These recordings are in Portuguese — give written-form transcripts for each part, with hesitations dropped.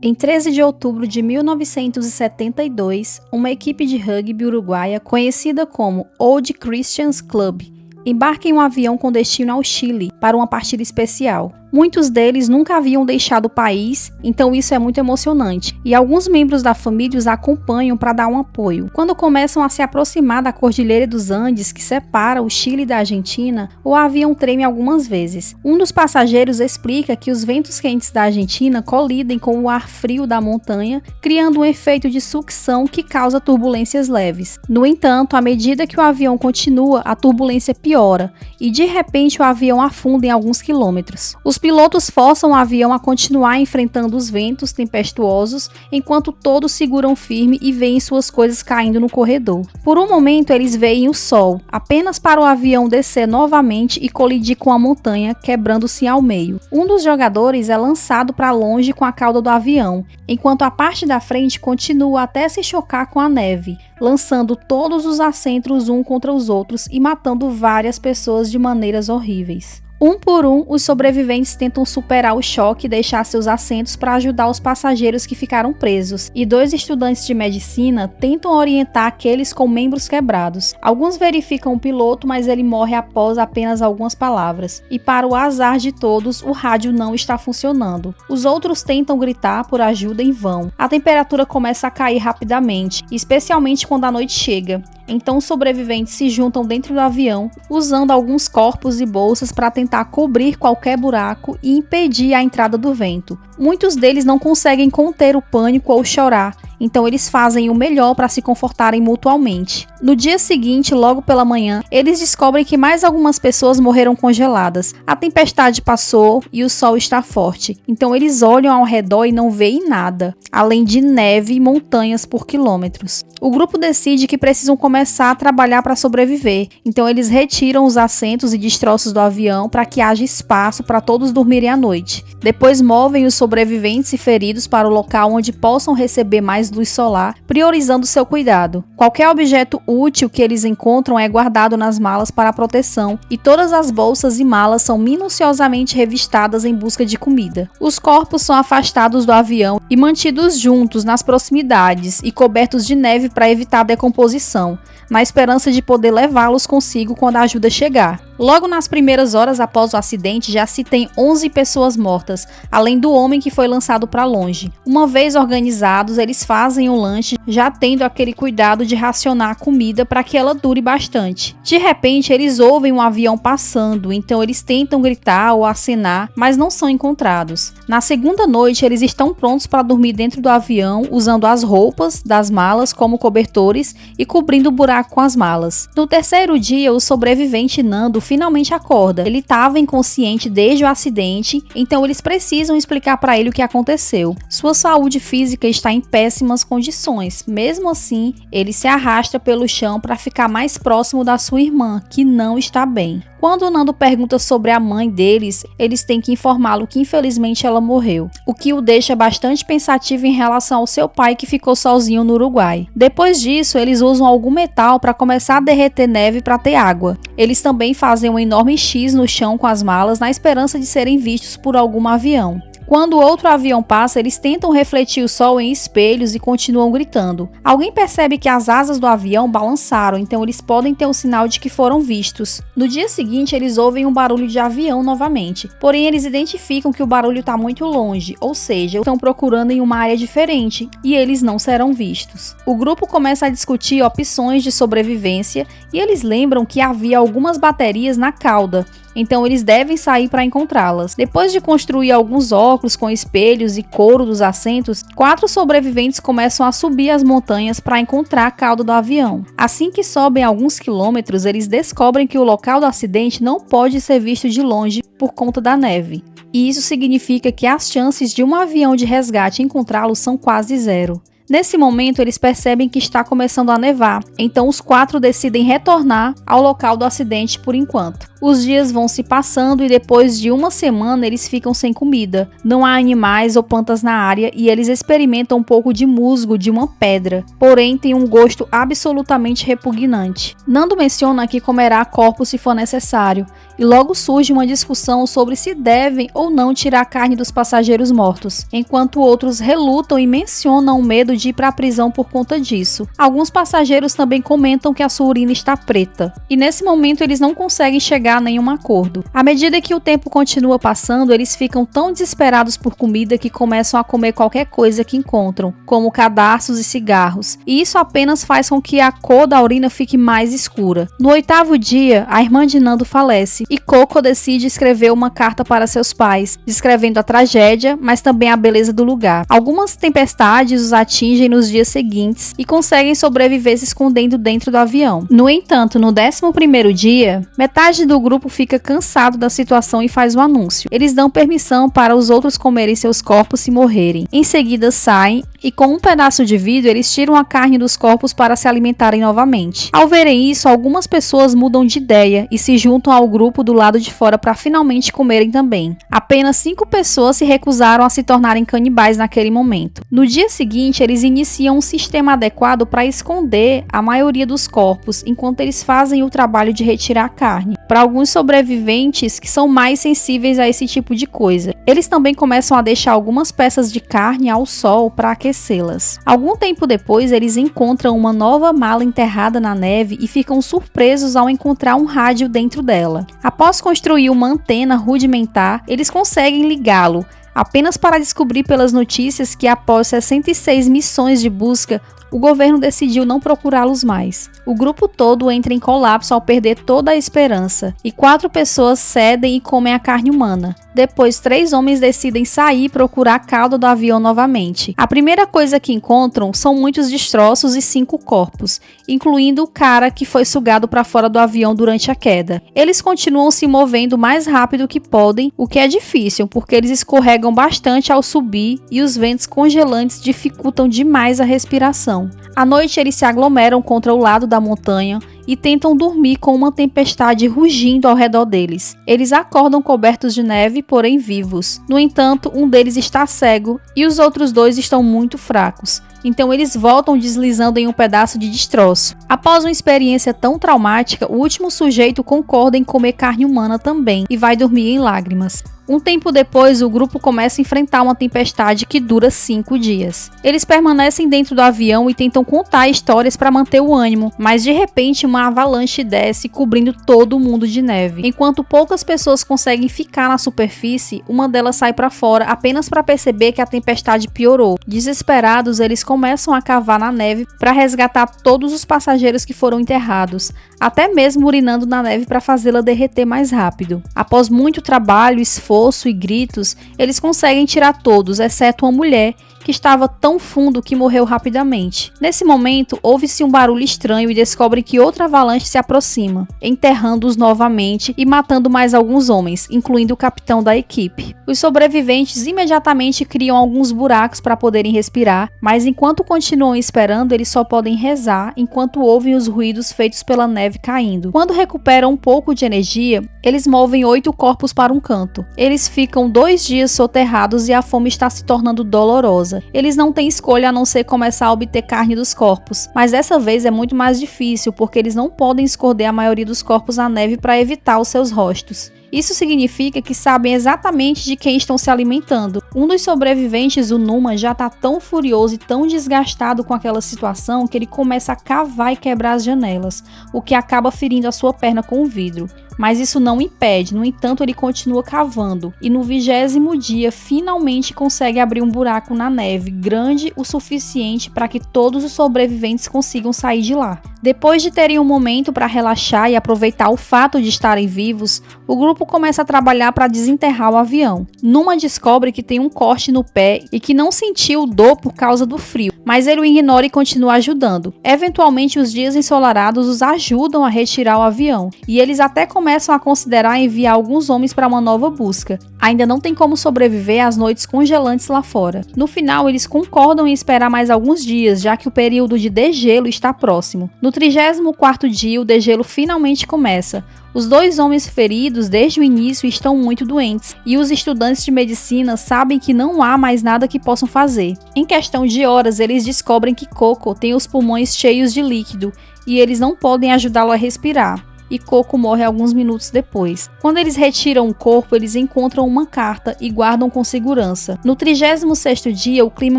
Em 13 de outubro de 1972, uma equipe de rugby uruguaia conhecida como Old Christians Club embarca em um avião com destino ao Chile para uma partida especial. Muitos deles nunca haviam deixado o país, então isso é muito emocionante, e alguns membros da família os acompanham para dar um apoio. Quando começam a se aproximar da Cordilheira dos Andes, que separa o Chile da Argentina, o avião treme algumas vezes. Um dos passageiros explica que os ventos quentes da Argentina colidem com o ar frio da montanha, criando um efeito de sucção que causa turbulências leves. No entanto, à medida que o avião continua, a turbulência piora, e de repente o avião afunda em alguns quilômetros. Os pilotos forçam o avião a continuar enfrentando os ventos tempestuosos, enquanto todos seguram firme e veem suas coisas caindo no corredor. Por um momento eles veem o sol, apenas para o avião descer novamente e colidir com a montanha, quebrando-se ao meio. Um dos jogadores é lançado para longe com a cauda do avião, enquanto a parte da frente continua até se chocar com a neve, lançando todos os assentos um contra os outros e matando várias pessoas de maneiras horríveis. Um por um, os sobreviventes tentam superar o choque e deixar seus assentos para ajudar os passageiros que ficaram presos, e dois estudantes de medicina tentam orientar aqueles com membros quebrados. Alguns verificam o piloto, mas ele morre após apenas algumas palavras, e para o azar de todos, o rádio não está funcionando. Os outros tentam gritar por ajuda em vão. A temperatura começa a cair rapidamente, especialmente quando a noite chega. Então os sobreviventes se juntam dentro do avião, usando alguns corpos e bolsas para tentar cobrir qualquer buraco e impedir a entrada do vento. Muitos deles não conseguem conter o pânico ou chorar, então eles fazem o melhor para se confortarem mutuamente. No dia seguinte, logo pela manhã, eles descobrem que mais algumas pessoas morreram congeladas. A tempestade passou e o sol está forte, então eles olham ao redor e não veem nada, além de neve e montanhas por quilômetros. O grupo decide que precisam começar a trabalhar para sobreviver, então eles retiram os assentos e destroços do avião para que haja espaço para todos dormirem à noite. Depois movem os sobreviventes e feridos para o local onde possam receber mais luz solar, priorizando seu cuidado. Qualquer objeto útil que eles encontram é guardado nas malas para proteção, e todas as bolsas e malas são minuciosamente revistadas em busca de comida. Os corpos são afastados do avião e mantidos juntos nas proximidades e cobertos de neve para evitar a decomposição, na esperança de poder levá-los consigo quando a ajuda chegar. Logo nas primeiras horas após o acidente, já se tem 11 pessoas mortas, além do homem que foi lançado para longe. Uma vez organizados, eles fazem o lanche, já tendo aquele cuidado de racionar a comida para que ela dure bastante. De repente, eles ouvem um avião passando, então eles tentam gritar ou acenar, mas não são encontrados. Na segunda noite, eles estão prontos para dormir dentro do avião, usando as roupas das malas como cobertores e cobrindo o buraco com as malas. No terceiro dia, o sobrevivente Nando finalmente acorda. Ele estava inconsciente desde o acidente, então eles precisam explicar para ele o que aconteceu. Sua saúde física está em péssimas condições. Mesmo assim, ele se arrasta pelo chão para ficar mais próximo da sua irmã, que não está bem. Quando o Nando pergunta sobre a mãe deles, eles têm que informá-lo que infelizmente ela morreu, o que o deixa bastante pensativo em relação ao seu pai que ficou sozinho no Uruguai. Depois disso, eles usam algum metal para começar a derreter neve para ter água. Eles também fazem um enorme X no chão com as malas na esperança de serem vistos por algum avião. Quando outro avião passa, eles tentam refletir o sol em espelhos e continuam gritando. Alguém percebe que as asas do avião balançaram, então eles podem ter um sinal de que foram vistos. No dia seguinte, eles ouvem um barulho de avião novamente, porém eles identificam que o barulho está muito longe, ou seja, estão procurando em uma área diferente e eles não serão vistos. O grupo começa a discutir opções de sobrevivência e eles lembram que havia algumas baterias na cauda, então eles devem sair para encontrá-las. Depois de construir alguns óculos com espelhos e couro dos assentos, 4 sobreviventes começam a subir as montanhas para encontrar a cauda do avião. Assim que sobem alguns quilômetros, eles descobrem que o local do acidente não pode ser visto de longe por conta da neve. E isso significa que as chances de um avião de resgate encontrá-los são quase zero. Nesse momento, eles percebem que está começando a nevar, então os 4 decidem retornar ao local do acidente por enquanto. Os dias vão se passando e depois de uma semana eles ficam sem comida. Não há animais ou plantas na área e eles experimentam um pouco de musgo de uma pedra, porém tem um gosto absolutamente repugnante. Nando menciona que comerá corpos se for necessário, e logo surge uma discussão sobre se devem ou não tirar a carne dos passageiros mortos, enquanto outros relutam e mencionam o medo de ir para a prisão por conta disso. Alguns passageiros também comentam que a sua urina está preta, e nesse momento eles não conseguem chegar a nenhum acordo. À medida que o tempo continua passando, eles ficam tão desesperados por comida que começam a comer qualquer coisa que encontram, como cadarços e cigarros, e isso apenas faz com que a cor da urina fique mais escura. No 8º dia, a irmã de Nando falece, e Coco decide escrever uma carta para seus pais, descrevendo a tragédia, mas também a beleza do lugar. Algumas tempestades os atingem nos dias seguintes e conseguem sobreviver se escondendo dentro do avião. No entanto, no 11º dia, metade do grupo fica cansado da situação e faz um anúncio. Eles dão permissão para os outros comerem seus corpos se morrerem. Em seguida saem e com um pedaço de vidro eles tiram a carne dos corpos para se alimentarem novamente. Ao verem isso, algumas pessoas mudam de ideia e se juntam ao grupo do lado de fora para finalmente comerem também. Apenas 5 pessoas se recusaram a se tornarem canibais naquele momento. No dia seguinte, eles iniciam um sistema adequado para esconder a maioria dos corpos, enquanto eles fazem o trabalho de retirar a carne. Para alguns sobreviventes que são mais sensíveis a esse tipo de coisa, eles também começam a deixar algumas peças de carne ao sol para aquecê-las. Algum tempo depois, eles encontram uma nova mala enterrada na neve e ficam surpresos ao encontrar um rádio dentro dela. Após construir uma antena rudimentar, eles conseguem ligá-lo, apenas para descobrir pelas notícias que após 66 missões de busca, o governo decidiu não procurá-los mais. O grupo todo entra em colapso ao perder toda a esperança, e 4 pessoas cedem e comem a carne humana. Depois, 3 homens decidem sair e procurar a cauda do avião novamente. A primeira coisa que encontram são muitos destroços e 5 corpos, incluindo o cara que foi sugado para fora do avião durante a queda. Eles continuam se movendo o mais rápido que podem, o que é difícil, porque eles escorregam bastante ao subir e os ventos congelantes dificultam demais a respiração. À noite, eles se aglomeram contra o lado da montanha e tentam dormir com uma tempestade rugindo ao redor deles. Eles acordam cobertos de neve, porém vivos. No entanto, um deles está cego e os outros 2 estão muito fracos. Então eles voltam deslizando em um pedaço de destroço. Após uma experiência tão traumática, o último sujeito concorda em comer carne humana também e vai dormir em lágrimas. Um tempo depois, o grupo começa a enfrentar uma tempestade que dura 5 dias. Eles permanecem dentro do avião e tentam contar histórias para manter o ânimo, mas de repente uma avalanche desce, cobrindo todo o mundo de neve. Enquanto poucas pessoas conseguem ficar na superfície, uma delas sai para fora apenas para perceber que a tempestade piorou. Desesperados, eles começam a cavar na neve para resgatar todos os passageiros que foram enterrados, até mesmo urinando na neve para fazê-la derreter mais rápido. Após muito trabalho, esforço e gritos, eles conseguem tirar todos, exceto uma mulher que estava tão fundo que morreu rapidamente. Nesse momento, ouve-se um barulho estranho e descobrem que outra avalanche se aproxima, enterrando-os novamente e matando mais alguns homens, incluindo o capitão da equipe. Os sobreviventes imediatamente criam alguns buracos para poderem respirar, mas enquanto continuam esperando, eles só podem rezar enquanto ouvem os ruídos feitos pela neve caindo. Quando recuperam um pouco de energia, eles movem 8 corpos para um canto. Eles ficam 2 dias soterrados e a fome está se tornando dolorosa. Eles não têm escolha a não ser começar a obter carne dos corpos, mas dessa vez é muito mais difícil porque eles não podem esconder a maioria dos corpos na neve para evitar os seus rostos. Isso significa que sabem exatamente de quem estão se alimentando. Um dos sobreviventes, o Numa, já está tão furioso e tão desgastado com aquela situação que ele começa a cavar e quebrar as janelas, o que acaba ferindo a sua perna com o vidro. Mas isso não impede, no entanto ele continua cavando e no 20º dia finalmente consegue abrir um buraco na neve grande o suficiente para que todos os sobreviventes consigam sair de lá. Depois de terem um momento para relaxar e aproveitar o fato de estarem vivos, o grupo começa a trabalhar para desenterrar o avião. Numa descobre que tem um corte no pé e que não sentiu dor por causa do frio, mas ele o ignora e continua ajudando. Eventualmente os dias ensolarados os ajudam a retirar o avião e eles até começam a considerar enviar alguns homens para uma nova busca. Ainda não tem como sobreviver às noites congelantes lá fora. No final eles concordam em esperar mais alguns dias, já que o período de degelo está próximo. No 34º dia o degelo finalmente começa. Os 2 homens feridos desde o início estão muito doentes e os estudantes de medicina sabem que não há mais nada que possam fazer. Em questão de horas, eles descobrem que Coco tem os pulmões cheios de líquido e eles não podem ajudá-lo a respirar. e Coco morre alguns minutos depois. Quando eles retiram o corpo, eles encontram uma carta e guardam com segurança. No 36º dia, o clima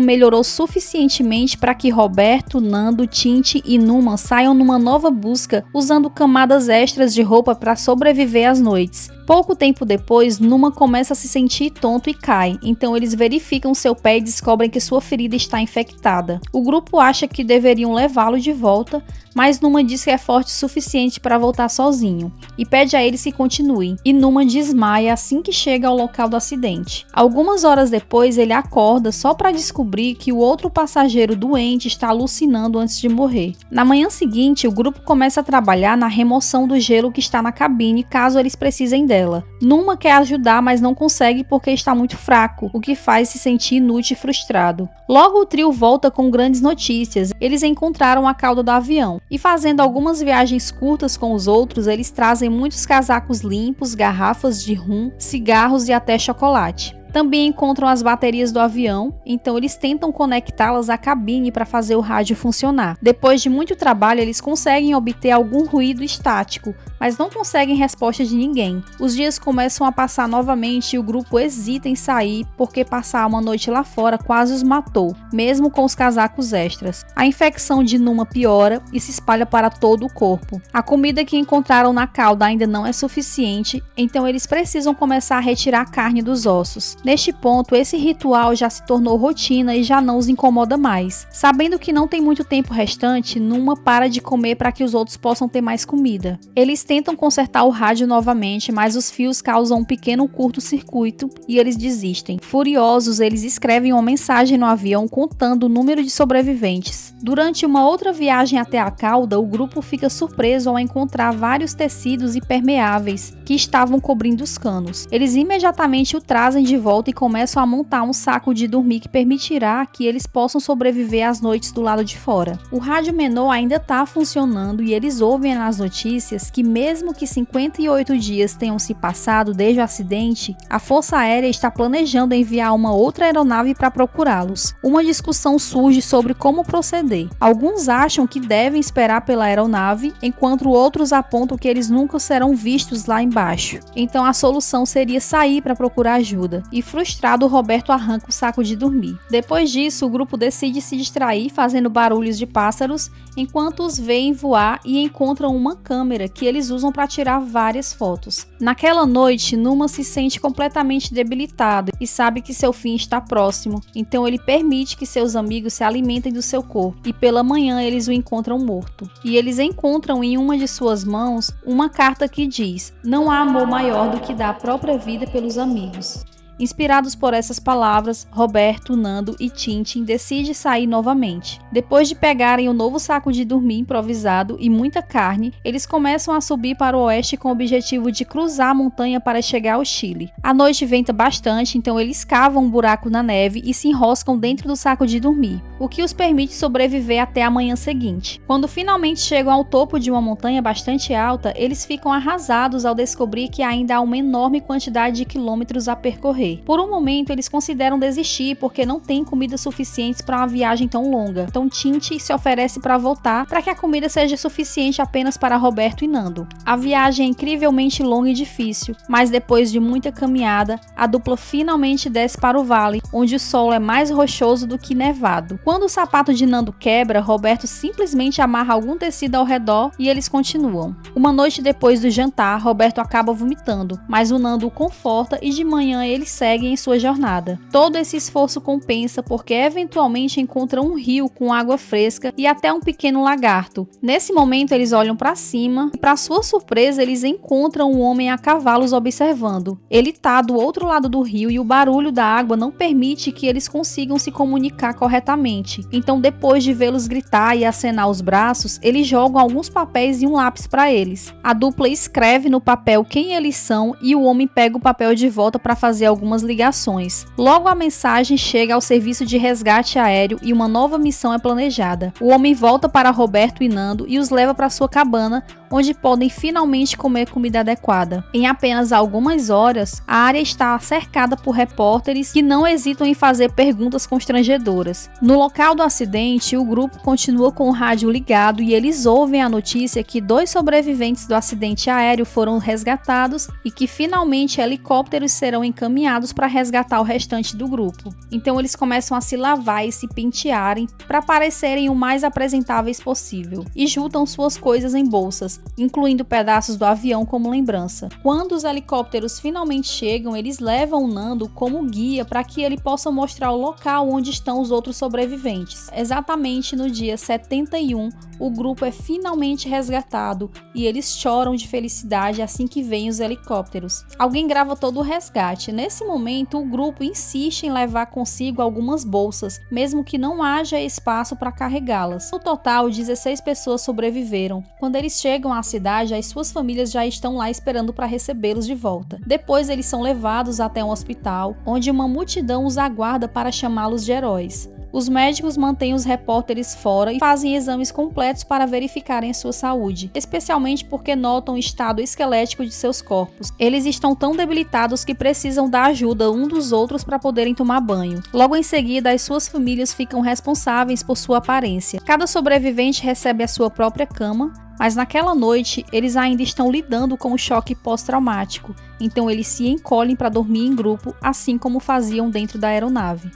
melhorou suficientemente para que Roberto, Nando, Tinte e Numa saiam numa nova busca usando camadas extras de roupa para sobreviver às noites. Pouco tempo depois, Numa começa a se sentir tonto e cai, então eles verificam seu pé e descobrem que sua ferida está infectada. O grupo acha que deveriam levá-lo de volta, mas Numa diz que é forte o suficiente para voltar sozinho, e pede a eles que continuem, e Numa desmaia assim que chega ao local do acidente. Algumas horas depois, ele acorda só para descobrir que o outro passageiro doente está alucinando antes de morrer. Na manhã seguinte, o grupo começa a trabalhar na remoção do gelo que está na cabine, caso eles precisem dela. Numa quer ajudar, mas não consegue porque está muito fraco, o que faz se sentir inútil e frustrado. Logo o trio volta com grandes notícias. Eles encontraram a cauda do avião e, fazendo algumas viagens curtas com os outros, eles trazem muitos casacos limpos, garrafas de rum, cigarros e até chocolate. Também encontram as baterias do avião, então eles tentam conectá-las à cabine para fazer o rádio funcionar. Depois de muito trabalho, eles conseguem obter algum ruído estático, mas não conseguem resposta de ninguém. Os dias começam a passar novamente e o grupo hesita em sair porque passar uma noite lá fora quase os matou, mesmo com os casacos extras. A infecção de Numa piora e se espalha para todo o corpo. A comida que encontraram na cauda ainda não é suficiente, então eles precisam começar a retirar a carne dos ossos. Neste ponto, esse ritual já se tornou rotina e já não os incomoda mais. Sabendo que não tem muito tempo restante, Numa para de comer para que os outros possam ter mais comida. Eles tentam consertar o rádio novamente, mas os fios causam um pequeno curto-circuito e eles desistem. Furiosos, eles escrevem uma mensagem no avião contando o número de sobreviventes. Durante uma outra viagem até a cauda, o grupo fica surpreso ao encontrar vários tecidos impermeáveis que estavam cobrindo os canos. Eles imediatamente o trazem de volta e começam a montar um saco de dormir que permitirá que eles possam sobreviver às noites do lado de fora. O rádio menor ainda está funcionando e eles ouvem nas notícias que mesmo que 58 dias tenham se passado desde o acidente, a Força Aérea está planejando enviar uma outra aeronave para procurá-los. Uma discussão surge sobre como proceder. Alguns acham que devem esperar pela aeronave, enquanto outros apontam que eles nunca serão vistos lá embaixo. Então a solução seria sair para procurar ajuda. E frustrado, Roberto arranca o saco de dormir. Depois disso, o grupo decide se distrair fazendo barulhos de pássaros enquanto os veem voar e encontram uma câmera que eles usam para tirar várias fotos. Naquela noite, Numa se sente completamente debilitado e sabe que seu fim está próximo, então ele permite que seus amigos se alimentem do seu corpo e pela manhã eles o encontram morto. E eles encontram em uma de suas mãos uma carta que diz: "Não há amor maior do que dar a própria vida pelos amigos." Inspirados por essas palavras, Roberto, Nando e Tintin decidem sair novamente. Depois de pegarem o novo saco de dormir improvisado e muita carne, eles começam a subir para o oeste com o objetivo de cruzar a montanha para chegar ao Chile. A noite venta bastante, então eles cavam um buraco na neve e se enroscam dentro do saco de dormir, o que os permite sobreviver até a manhã seguinte. Quando finalmente chegam ao topo de uma montanha bastante alta, eles ficam arrasados ao descobrir que ainda há uma enorme quantidade de quilômetros a percorrer. Por um momento, eles consideram desistir porque não tem comida suficiente para uma viagem tão longa. Então, Tintin se oferece para voltar para que a comida seja suficiente apenas para Roberto e Nando. A viagem é incrivelmente longa e difícil, mas depois de muita caminhada, a dupla finalmente desce para o vale, onde o solo é mais rochoso do que nevado. Quando o sapato de Nando quebra, Roberto simplesmente amarra algum tecido ao redor e eles continuam. Uma noite depois do jantar, Roberto acaba vomitando, mas o Nando o conforta e de manhã eles seguem em sua jornada. Todo esse esforço compensa porque eventualmente encontram um rio com água fresca e até um pequeno lagarto. Nesse momento eles olham para cima e, para sua surpresa, eles encontram um homem a cavalo os observando. Ele está do outro lado do rio e o barulho da água não permite que eles consigam se comunicar corretamente. Então, depois de vê-los gritar e acenar os braços, eles jogam alguns papéis e um lápis para eles. A dupla escreve no papel quem eles são e o homem pega o papel de volta para fazer algumas ligações. Logo a mensagem chega ao serviço de resgate aéreo e uma nova missão é planejada. O homem volta para Roberto e Nando e os leva para sua cabana, onde podem finalmente comer comida adequada. Em apenas algumas horas, a área está cercada por repórteres que não hesitam em fazer perguntas constrangedoras. No local do acidente, o grupo continua com o rádio ligado e eles ouvem a notícia que 2 sobreviventes do acidente aéreo foram resgatados e que finalmente helicópteros serão encaminhados para resgatar o restante do grupo. Então eles começam a se lavar e se pentearem para parecerem o mais apresentáveis possível e juntam suas coisas em bolsas, incluindo pedaços do avião como lembrança. Quando os helicópteros finalmente chegam, eles levam o Nando como guia para que ele possa mostrar o local onde estão os outros sobreviventes. Exatamente no dia 71, o grupo é finalmente resgatado e eles choram de felicidade assim que veem os helicópteros. Alguém grava todo o resgate. Nesse momento, o grupo insiste em levar consigo algumas bolsas, mesmo que não haja espaço para carregá-las. No total, 16 pessoas sobreviveram. Quando eles chegam à cidade, as suas famílias já estão lá esperando para recebê-los de volta. Depois, eles são levados até um hospital, onde uma multidão os aguarda para chamá-los de heróis. Os médicos mantêm os repórteres fora e fazem exames completos para verificarem a sua saúde, especialmente porque notam o estado esquelético de seus corpos. Eles estão tão debilitados que precisam da ajuda um dos outros para poderem tomar banho. Logo em seguida, as suas famílias ficam responsáveis por sua aparência. Cada sobrevivente recebe a sua própria cama, mas naquela noite eles ainda estão lidando com o choque pós-traumático, então eles se encolhem para dormir em grupo, assim como faziam dentro da aeronave.